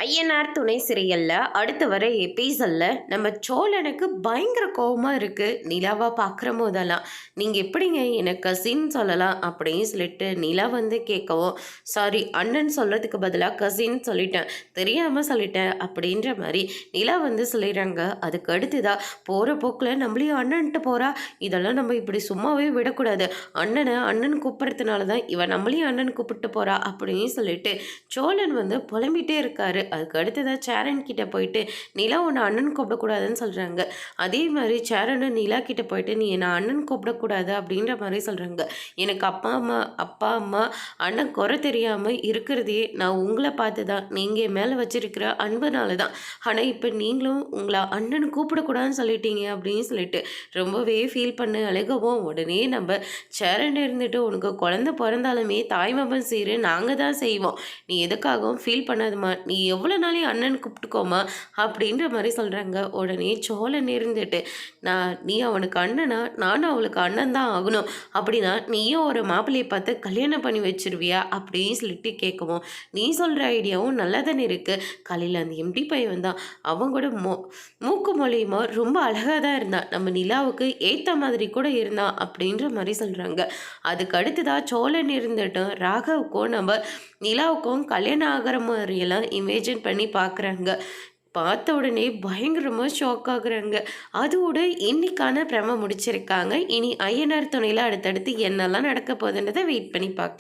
ஐயனார் துணை சிறையல்ல அடுத்து வர எபிசோட்ல நம்ம சோழனுக்கு பயங்கர கோபமா இருக்கு நிலாவா பார்க்குற போதெல்லாம். நீங்க எப்படிங்க எனக்கு கசின் சொல்லலாம் அப்படின்னு சொல்லிட்டு நிலா வந்து கேட்கவும், சாரி அண்ணன் சொல்றதுக்கு பதிலாக கசின் சொல்லிட்டேன், தெரியாம சொல்லிட்டேன் அப்படின்ற மாதிரி நிலா வந்து சொல்லிடுறாங்க. அதுக்கு அடுத்துதா போற போக்குல நம்மளையும் அண்ணன்ட்டு போறா, இதெல்லாம் நம்ம இப்படி சும்மாவே விடக்கூடாது, அண்ணனை அண்ணன் கூப்பிட்றதுனால தான் இவன் நம்மளையும் அண்ணன் கூப்பிட்டு போறா அப்படின்னு சொல்லிட்டு சோழன் வந்து புலம்பிட்டே இருக்காரு. அதுக்கு அடுத்ததாக சேரன் கிட்ட போயிட்டு நிலா உன்னை அண்ணன் கூப்பிடக்கூடாதுன்னு சொல்கிறாங்க. அதே மாதிரி சேரனும் நிலா கிட்ட போயிட்டு நீ என்னை அண்ணன் கூப்பிடக்கூடாது அப்படின்ற மாதிரி சொல்கிறாங்க. எனக்கு அப்பா அம்மா அண்ணன் குறை தெரியாமல் இருக்கிறதே நான் உங்களை பார்த்து தான், நீங்கள் மேலே வச்சிருக்கிற அன்புனால தான். ஆனால் இப்போ நீங்களும் உங்களை அண்ணன் கூப்பிடக்கூடாதுன்னு சொல்லிட்டீங்க அப்படின்னு சொல்லிட்டு ரொம்பவே ஃபீல் பண்ணி அழுகவும், உடனே நம்ம சேரன் இருந்துட்டு உனக்கு குழந்தை பிறந்தாலுமே தாய்மாமன் சீரு நாங்கள் தான் செய்வோம், நீ எதுக்காகவும் ஃபீல் பண்ணாதுமா, நீ எவ்வளோ நாளே அண்ணன் கூப்பிட்டுக்கோமா அப்படின்ற மாதிரி சொல்கிறாங்க. உடனே சோழன் இருந்துட்டு நீ அவனுக்கு அண்ணனா, நானும் அவளுக்கு அண்ணன் தான் ஆகணும், அப்படின்னா நீயும் ஒரு மாப்பிள்ளையை பார்த்து கல்யாணம் பண்ணி வச்சிருவியா அப்படின்னு சொல்லிட்டு கேட்கவும், நீ சொல்கிற ஐடியாவும் நல்லா தானே இருக்குது, காலையில் அந்த எம்டி பையன் வந்தான், அவங்க கூட மூக்கு மொழியுமா ரொம்ப அழகாக தான் இருந்தான், நம்ம நிலாவுக்கு ஏற்ற மாதிரி கூட இருந்தான் அப்படின்ற மாதிரி சொல்கிறாங்க. அதுக்கு அடுத்ததாக சோழன் இருந்துட்டும் ராகவுக்கும் நம்ம நிலாவுக்கும் கல்யாணம் ஆகிற மாதிரியெல்லாம் இமேஜின் பண்ணி பார்க்குறாங்க. பார்த்த உடனே பயங்கரமாக ஷாக் ஆகுறாங்க. அதோட இன்னைக்கான பிரம முடிச்சிருக்காங்க. இனி ஐயனார் துணையில் அடுத்தடுத்து என்னெல்லாம் நடக்க போகுதுன்றதை வெயிட் பண்ணி பார்க்கலாம்.